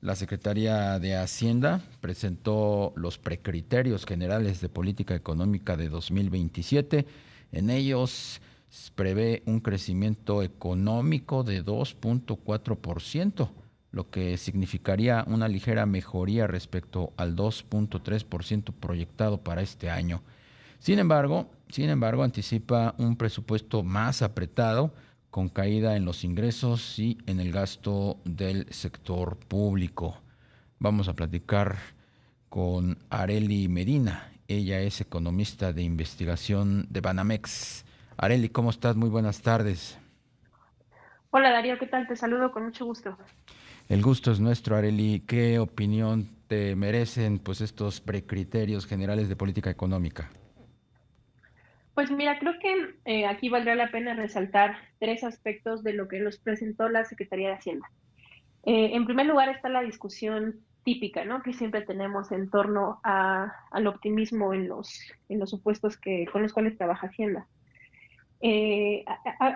La Secretaría de Hacienda presentó los precriterios generales de política económica de 2027. En ellos prevé un crecimiento económico de 2.4%, lo que significaría una ligera mejoría respecto al 2.3% proyectado para este año. Sin embargo, anticipa un presupuesto más apretado, con caída en los ingresos y en el gasto del sector público. Vamos a platicar con Arely Medina. Ella es economista de investigación de Banamex. Arely, ¿cómo estás? Muy buenas tardes. Hola Darío, ¿qué tal? Te saludo con mucho gusto. El gusto es nuestro, Arely. ¿Qué opinión te merecen pues estos precriterios generales de política económica? Pues mira, creo que aquí valdría la pena resaltar tres aspectos de lo que nos presentó la Secretaría de Hacienda. En primer lugar está la discusión típica, ¿no? Que siempre tenemos en torno al optimismo en los supuestos con los cuales trabaja Hacienda.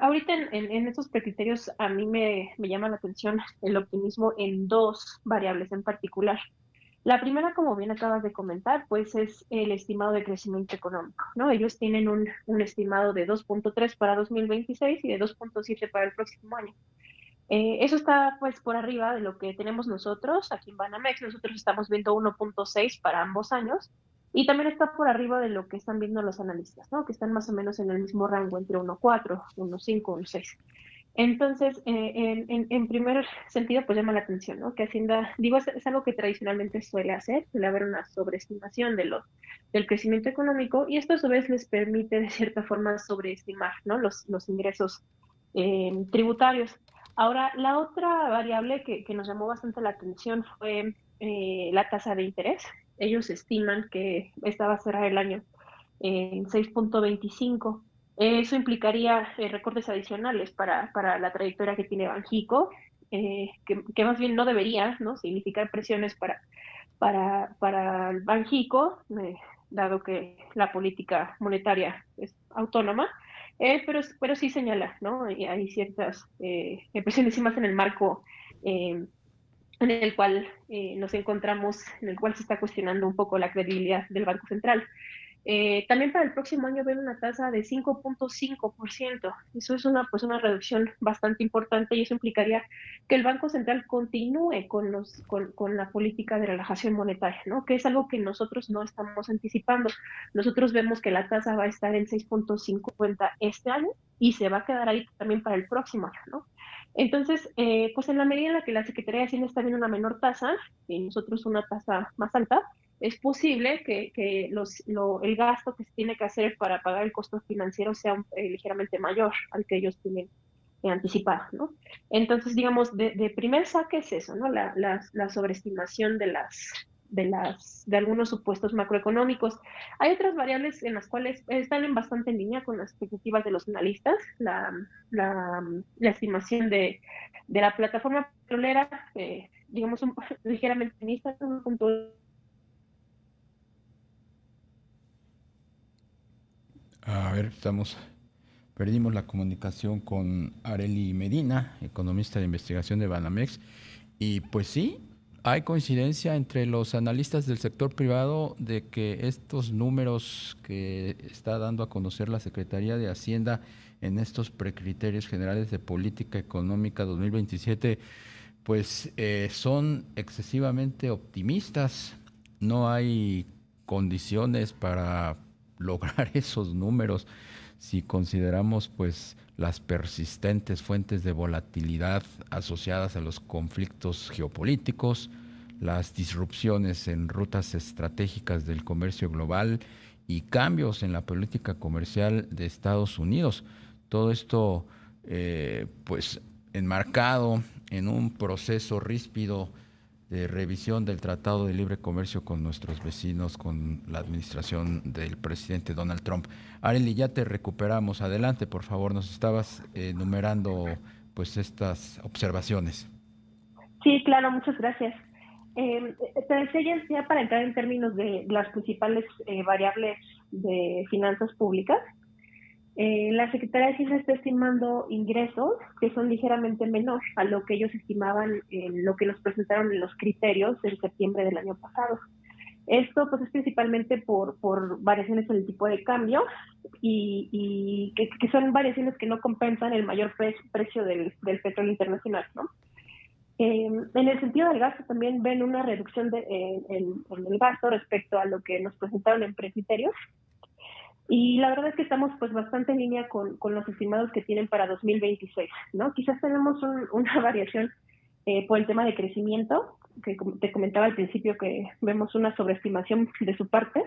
Ahorita en estos precriterios a mí me llama la atención el optimismo en dos variables en particular. La primera, como bien acabas de comentar, pues es el estimado de crecimiento económico, ¿no? Ellos tienen un estimado de 2.3 para 2026 y de 2.7 para el próximo año. Eso está pues por arriba de lo que tenemos nosotros aquí en Banamex. Nosotros estamos viendo 1.6 para ambos años y también está por arriba de lo que están viendo los analistas, ¿no? Que están más o menos en el mismo rango entre 1.4, 1.5, 1.6. Entonces, en primer sentido, pues llama la atención, ¿no? Que Hacienda, digo, es algo que tradicionalmente suele hacer, suele haber una sobreestimación del crecimiento económico y esto a su vez les permite de cierta forma sobreestimar, ¿no? Los ingresos tributarios. Ahora, la otra variable que nos llamó bastante la atención fue la tasa de interés. Ellos estiman que esta va a cerrar el año en 6.25. Eso implicaría recortes adicionales para la trayectoria que tiene Banjico, que más bien no debería, ¿no? Significar presiones para el Banjico, dado que la política monetaria es autónoma, pero sí señala, ¿no? Y hay ciertas presiones y más en el marco en el cual nos encontramos, en el cual se está cuestionando un poco la credibilidad del Banco Central. También para el próximo año ven una tasa de 5.5%. Eso es una reducción bastante importante y eso implicaría que el Banco Central continúe con la política de relajación monetaria, ¿no? Que es algo que nosotros no estamos anticipando. Nosotros vemos que la tasa va a estar en 6.50 este año y se va a quedar ahí también para el próximo año, ¿no? Entonces, pues en la medida en la que la Secretaría de Hacienda está viendo una menor tasa y nosotros una tasa más alta, es posible que el gasto que se tiene que hacer para pagar el costo financiero sea ligeramente mayor al que ellos tienen anticipado, ¿no? Entonces, digamos, de primer saque es eso, ¿no? La sobreestimación de algunos supuestos macroeconómicos. Hay otras variables en las cuales están en bastante en línea con las expectativas de los analistas. La estimación de la plataforma petrolera, digamos, ligeramente optimista, 1.2. A ver, perdimos la comunicación con Arely Medina, economista de investigación de Banamex. Y pues sí, hay coincidencia entre los analistas del sector privado de que estos números que está dando a conocer la Secretaría de Hacienda en estos precriterios generales de política económica 2027, pues son excesivamente optimistas. No hay condiciones para lograr esos números si consideramos pues las persistentes fuentes de volatilidad asociadas a los conflictos geopolíticos, las disrupciones en rutas estratégicas del comercio global y cambios en la política comercial de Estados Unidos. Todo esto pues enmarcado en un proceso ríspido de revisión del Tratado de Libre Comercio con nuestros vecinos, con la administración del presidente Donald Trump. Arely, ya te recuperamos. Adelante, por favor. Nos estabas enumerando pues estas observaciones. Sí, claro, muchas gracias. Te decía ya para entrar en términos de las principales variables de finanzas públicas. La Secretaría de Hacienda está estimando ingresos que son ligeramente menor a lo que ellos estimaban en lo que nos presentaron en los criterios en septiembre del año pasado. Esto pues es principalmente por variaciones en el tipo de cambio y que son variaciones que no compensan el mayor precio del petróleo internacional, ¿no? En el sentido del gasto también ven una reducción en el gasto respecto a lo que nos presentaron en precriterios y la verdad es que estamos pues bastante en línea con los estimados que tienen para 2026, ¿no? Quizás tenemos una variación por el tema de crecimiento, que te comentaba al principio que vemos una sobreestimación de su parte,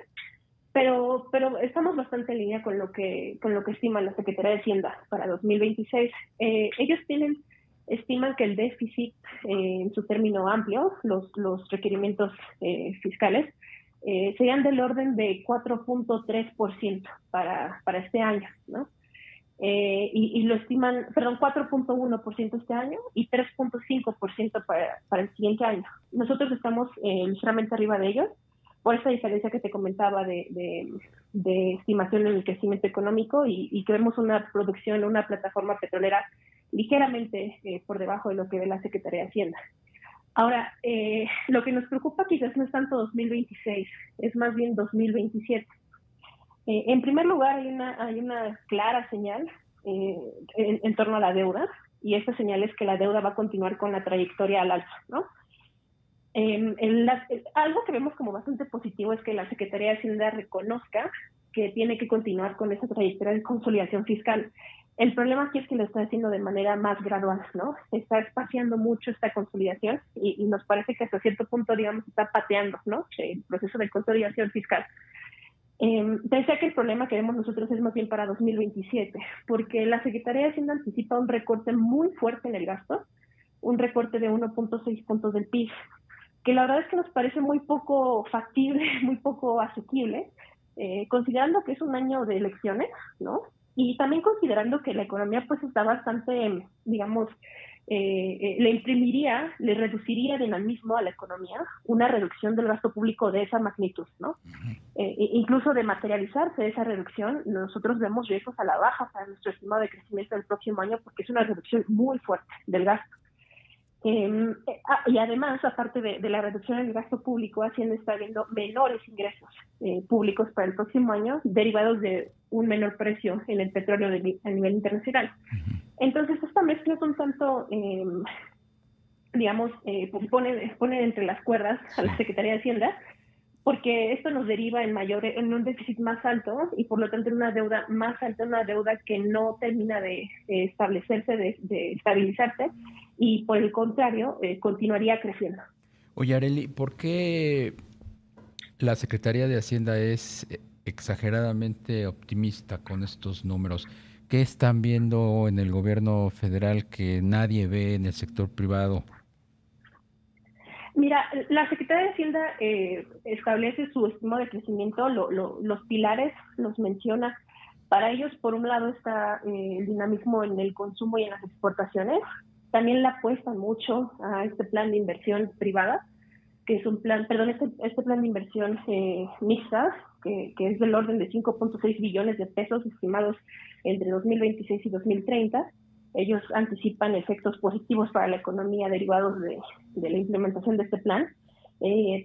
pero estamos bastante en línea con lo que estima la Secretaría de Hacienda para 2026. Ellos estiman que el déficit en su término amplio, los requerimientos fiscales, serían del orden de 4.3% para este año, ¿no? Y lo estiman, perdón, 4.1% este año y 3.5% para el siguiente año. Nosotros estamos ligeramente arriba de ellos, por esa diferencia que te comentaba de estimación en el crecimiento económico y que vemos una producción, una plataforma petrolera ligeramente por debajo de lo que ve la Secretaría de Hacienda. Ahora, lo que nos preocupa quizás no es tanto 2026, es más bien 2027. En primer lugar, hay una clara señal en torno a la deuda, y esta señal es que la deuda va a continuar con la trayectoria al alza, ¿no? Algo que vemos como bastante positivo es que la Secretaría de Hacienda reconozca que tiene que continuar con esa trayectoria de consolidación fiscal. El problema aquí es que lo está haciendo de manera más gradual, ¿no? Está espaciando mucho esta consolidación y nos parece que hasta cierto punto, digamos, está pateando, ¿no? El proceso de consolidación fiscal. Pensé que el problema que vemos nosotros es más bien para 2027, porque la Secretaría de Hacienda anticipa un recorte muy fuerte en el gasto, un recorte de 1.6 puntos del PIB, que la verdad es que nos parece muy poco factible, muy poco asequible, considerando que es un año de elecciones, ¿no? Y también considerando que la economía pues está bastante, digamos, le imprimiría, le reduciría dinamismo a la economía una reducción del gasto público de esa magnitud, ¿no? Incluso de materializarse esa reducción, nosotros vemos riesgos a la baja para nuestro estimado de crecimiento del próximo año porque es una reducción muy fuerte del gasto. Y además, aparte de la reducción del gasto público, Hacienda está viendo menores ingresos públicos para el próximo año, derivados de un menor precio en el petróleo a nivel internacional. Entonces, esta mezcla es un tanto, digamos, pues pone entre las cuerdas a la Secretaría de Hacienda, porque esto nos deriva en un déficit más alto y por lo tanto en una deuda más alta, una deuda que no termina de establecerse, de estabilizarse, y por el contrario, continuaría creciendo. Oye, Areli, ¿por qué la Secretaría de Hacienda es exageradamente optimista con estos números? ¿Qué están viendo en el gobierno federal que nadie ve en el sector privado? Mira, la Secretaría de Hacienda establece su estimado de crecimiento, los pilares los menciona. Para ellos, por un lado, está el dinamismo en el consumo y en las exportaciones. También le apuestan mucho a este plan de inversión privada, que es un plan, perdón, este plan de inversión mixta, que es del orden de 5.6 billones de pesos estimados entre 2026 y 2030. Ellos anticipan efectos positivos para la economía derivados de la implementación de este plan.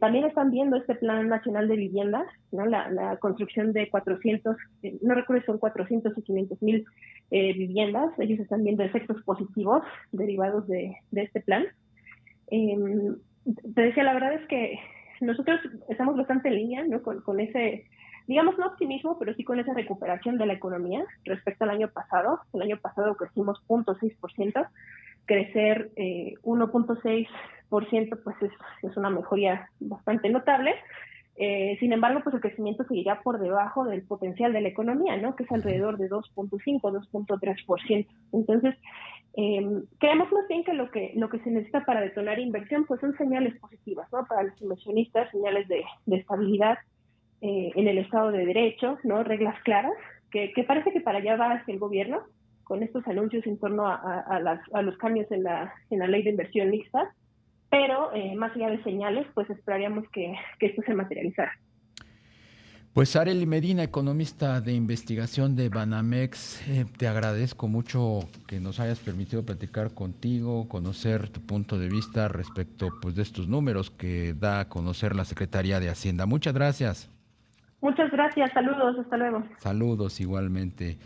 También están viendo este Plan Nacional de Vivienda, ¿no? La construcción de 400, no recuerdo si son 400 o 500 mil viviendas. Ellos están viendo efectos positivos derivados de este plan. Eh, Te decía, la verdad es que nosotros estamos bastante en línea, ¿no? Con ese, digamos, no optimismo, pero sí con esa recuperación de la economía respecto al año pasado. El año pasado crecimos 0.6%, crecer 1.6% pues es una mejoría bastante notable. Sin embargo, pues el crecimiento seguirá por debajo del potencial de la economía, ¿no? Que es alrededor de 2.5, 2.3%. Entonces, creemos más bien que lo que se necesita para detonar inversión, pues son señales positivas, ¿no? Para los inversionistas, señales de estabilidad en el Estado de Derecho, ¿no? Reglas claras, que parece que para allá va el gobierno con estos anuncios en torno a los cambios en la ley de inversión mixta, pero más allá de señales, pues esperaríamos que esto se materializara. Pues Arely Medina, economista de investigación de Banamex, te agradezco mucho que nos hayas permitido platicar contigo, conocer tu punto de vista respecto pues, de estos números que da a conocer la Secretaría de Hacienda. Muchas gracias. Muchas gracias, saludos, hasta luego. Saludos igualmente.